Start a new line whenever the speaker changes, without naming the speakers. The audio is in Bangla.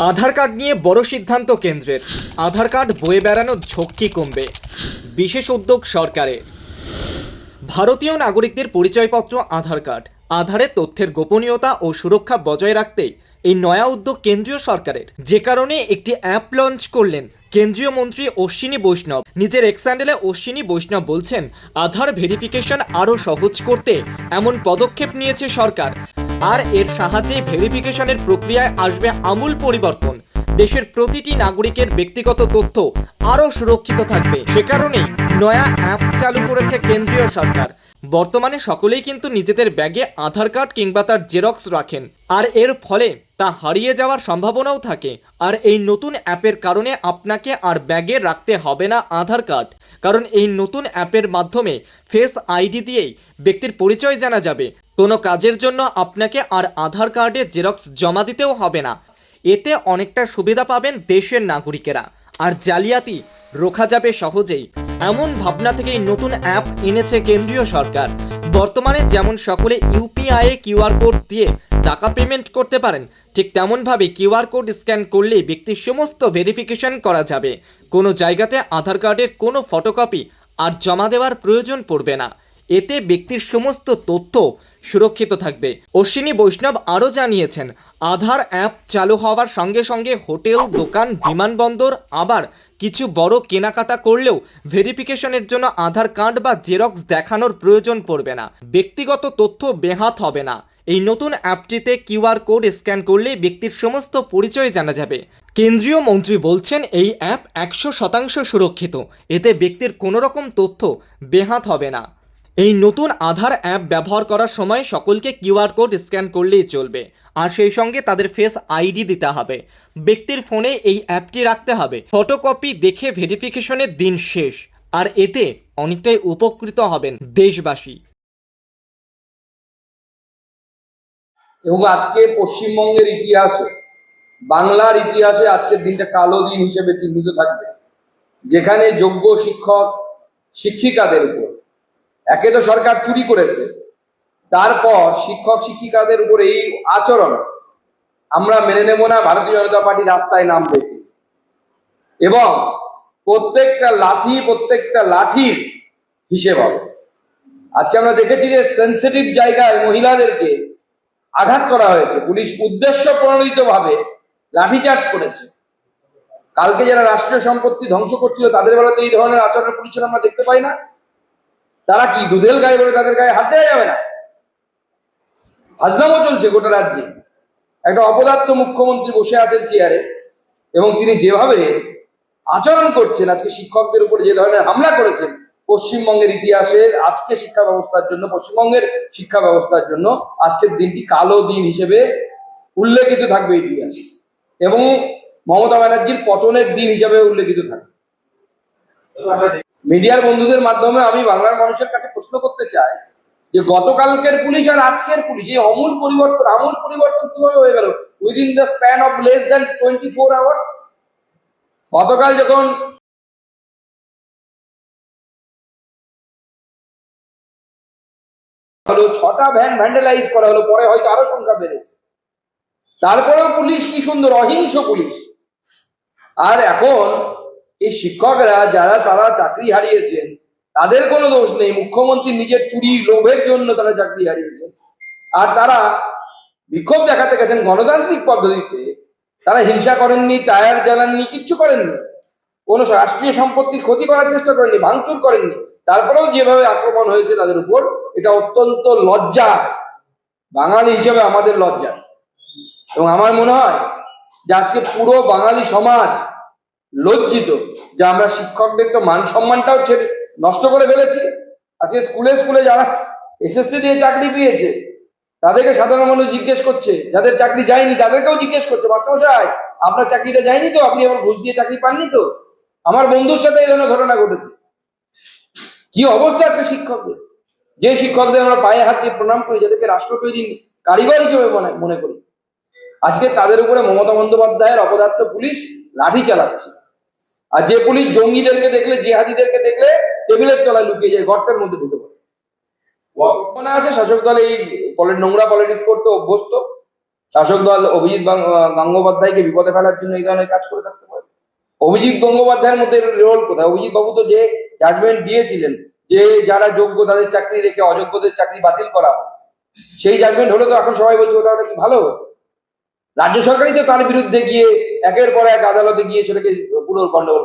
আধার কার্ড নিয়ে বড় সিদ্ধান্ত কেন্দ্রের। আধার কার্ড বয়ে বেড়ানোর ঝক্কি কমবে, বিশেষ উদ্যোগ সরকারের। ভারতীয় নাগরিকদের পরিচয়পত্র আধার কার্ড, আধারের তথ্যের গোপনীয়তা ও সুরক্ষা বজায় রাখতে এই নয়া উদ্যোগ কেন্দ্রীয় সরকারের, যে কারণে একটি অ্যাপ লঞ্চ করলেন কেন্দ্রীয় মন্ত্রী অশ্বিনী বৈষ্ণব। নিজের এক্স হ্যান্ডেলে অশ্বিনী বৈষ্ণব বলছেন, আধার ভেরিফিকেশন আরও সহজ করতে এমন পদক্ষেপ নিয়েছে সরকার। আর এর সাহায্যে ভেরিফিকেশনের প্রক্রিয়ায় আসবে আমূল পরিবর্তন। দেশের প্রতিটি নাগরিকের ব্যক্তিগত তথ্য আরও সুরক্ষিত থাকবে। সে কারণেই নয়া অ্যাপ চালু করেছে কেন্দ্রীয় সরকার। বর্তমানে সকলেই কিন্তু নিজেদের ব্যাগে আধার কার্ড কিংবা তার জেরক্স রাখেন, আর এর ফলে তা হারিয়ে যাওয়ার সম্ভাবনাও থাকে। আর এই নতুন অ্যাপের কারণে আপনাকে আর ব্যাগে রাখতে হবে না আধার কার্ড, কারণ এই নতুন অ্যাপের মাধ্যমে ফেস আইডি দিয়েই ব্যক্তির পরিচয় জানা যাবে। কোনো কাজের জন্য আপনাকে আর আধার কার্ডে জেরক্স জমা দিতেও হবে না। এতে অনেকটা সুবিধা পাবেন দেশের নাগরিকেরা, আর জালিয়াতি রোখা যাবে সহজেই। এমন ভাবনা থেকেই নতুন অ্যাপ এনেছে কেন্দ্রীয় সরকার। বর্তমানে যেমন সকলে ইউপিআই কিউআর কোড দিয়ে টাকা পেমেন্ট করতে পারেন, ঠিক তেমনভাবে কিউআর কোড স্ক্যান করলেই ব্যক্তির সমস্ত ভেরিফিকেশন করা যাবে। কোনো জায়গাতে আধার কার্ডের কোনো ফটোকপি আর জমা দেওয়ার প্রয়োজন পড়বে না। এতে ব্যক্তির সমস্ত তথ্য সুরক্ষিত থাকবে। অশ্বিনী বৈষ্ণব আরও জানিয়েছেন, আধার অ্যাপ চালু হওয়ার সঙ্গে সঙ্গে হোটেল, দোকান, বিমানবন্দর, আবার কিছু বড় কেনাকাটা করলেও ভেরিফিকেশনের জন্য আধার কার্ড বা জেরক্স দেখানোর প্রয়োজন পড়বে না। ব্যক্তিগত তথ্য বেহাত হবে না। এই নতুন অ্যাপটিতে কিউআর কোড স্ক্যান করলেই ব্যক্তির সমস্ত পরিচয় জানা যাবে। কেন্দ্রীয় মন্ত্রী বলছেন, এই অ্যাপ 100% সুরক্ষিত। এতে ব্যক্তির কোনো রকম তথ্য বেহাত হবে না। এই নতুন আধার অ্যাপ ব্যবহার করার সময় সকলকে কিউআর কোড স্ক্যান করলেই চলবে, আর সেই সঙ্গে তাদের ফেস আইডি দিতে হবে। ব্যক্তির ফোনে এই অ্যাপটি রাখতে হবে। ফটোকপি দেখে ভেরিফিকেশনের দিন শেষ, আর এতে অনেকটাই উপকৃত হবেন দেশবাসী।
এবং আজকে পশ্চিমবঙ্গের ইতিহাসে, বাংলার ইতিহাসে আজকের দিনটা কালো দিন হিসেবে চিহ্নিত থাকবে, যেখানে যোগ্য শিক্ষক শিক্ষিকাদের উপর একে তো সরকার চুরি করেছে, তারপর শিক্ষক শিক্ষিকাদের উপর এই আচরণ আমরা মেনে নেব না। ভারতীয় জনতা পার্টি রাস্তায় নামবে এবং প্রত্যেকটা লাঠির হিসেব হবে। আজকে আমরা দেখেছি যে সেন্সিটিভ জায়গায় মহিলাদেরকে আঘাত করা হয়েছে, পুলিশ উদ্দেশ্য প্রণোদিতভাবে লাঠিচার্জ করেছে। কালকে যারা রাষ্ট্রীয় সম্পত্তি ধ্বংস করছিল তাদের বেলাতে এই ধরনের আচরণ পুলিশের আমরা দেখতে পাই না। তারা কি দুধেল গায়ে বলে তাদের গায়ে হাত দেওয়া যাবে না? ফাজলামো চলছে গোটা রাজ্যে। একটা অপদার্থ মুখ্যমন্ত্রী বসে আছেন চেয়ারে, এবং তিনি যেভাবে আচরণ করছেন, আজকে শিক্ষকদের উপর যে ধরনের হামলা করেছেন, পশ্চিমবঙ্গের ইতিহাসের আজকে শিক্ষা ব্যবস্থার জন্য, পশ্চিমবঙ্গের শিক্ষা ব্যবস্থার জন্য আজকের দিনটি কালো দিন হিসেবে উল্লেখিত থাকবে ইতিহাসে, এবং মমতা ব্যানার্জির পতনের দিন হিসেবে উল্লেখিত থাকবে। মিডিয়ার বন্ধুদের মাধ্যমে আমি বাংলার মানুষের কাছে প্রশ্ন করতে চাই যে গতকালকের পুলিশ আর আজকের পুলিশ, এই আমূল পরিবর্তন কিভাবে হয়ে গেল within the span of less than 24 hours? গতকাল যখন হলো 6টা ভ্যান ভ্যান্ডালাইজ করা হলো, পরে হয়তো আরো সংখ্যা বেড়েছে, তারপরেও পুলিশ কি সুন্দর অহিংস পুলিশ। আর এখন এই শিক্ষকরা তারা চাকরি হারিয়েছেন, তাদের কোনো দোষ নেই। মুখ্যমন্ত্রী নিজের চুরি লোভের জন্য তারা চাকরি হারিয়েছেন, আর তারা বিক্ষোভ দেখাতে গেছেন গণতান্ত্রিক পদ্ধতিতে। তারা হিংসা করেননি, টায়ার জ্বালাননি, কিচ্ছু করেননি, কোনো রাষ্ট্রীয় সম্পত্তির ক্ষতি করার চেষ্টা করেননি, ভাঙচুর করেননি। তারপরেও যেভাবে আক্রমণ হয়েছে তাদের উপর, এটা অত্যন্ত লজ্জা, বাঙালি হিসেবে আমাদের লজ্জা। এবং আমার মনে হয় যে আজকে পুরো বাঙালি সমাজ লজ্জিত যে আমরা শিক্ষকদের তো মান সম্মানটাও নষ্ট করে ফেলেছি। আজকে স্কুলে যারা এসএসসি দিয়ে চাকরি পেয়েছে তাদেরকে সাধারণ মানুষ জিজ্ঞেস করছে, যাদের চাকরি যায়নি তাদেরকেও জিজ্ঞেস করছে, মাস্টারমশাই আপনার চাকরিটা যায়নি তো, আপনি আবার ঘুষ দিয়ে চাকরি পাননি তো? আমার বন্ধুর সাথে এই ধরনের ঘটনা ঘটেছে। কি অবস্থা আজকে শিক্ষকদের, যে শিক্ষকদের আমরা পায়ে হাত দিয়ে প্রণাম করি, যাদেরকে রাষ্ট্র তৈরি কারিগর হিসেবে মনে করি, আজকে তাদের উপরে মমতা বন্দ্যোপাধ্যায়ের অপদার্থ পুলিশ লাঠি চালাচ্ছে। আর যে পুলিশ জঙ্গিদেরকে দেখলে, জিহাদিদেরকে দেখলে টেবিলের তলায় লুকিয়ে যায়, গর্তের মধ্যে ঢুকে পড়ে। মনে আছে শাসক দল এই নোংরা পলিটিক্স করতে অভ্যস্ত। শাসক দল অভিজিৎ গঙ্গোপাধ্যায়কে বিপদে ফেলার জন্য এই ধরনের কাজ করে থাকতে পারে? অভিজিৎ গঙ্গোপাধ্যায়ের মধ্যে রোল কোথায়? অভিজিৎ বাবু তো যে জাজমেন্ট দিয়েছিলেন যে যারা যোগ্য তাদের চাকরি রেখে অযোগ্যদের চাকরি বাতিল করা হয়, সেই জাজমেন্ট হলে তো এখন সবাই বলছে ওটা কি ভালো হতো। রাজ্য সরকারই তো তার বিরুদ্ধে গিয়ে একের পর এক আদালতে গিয়ে সেটাকে পুরো গন্ডগোল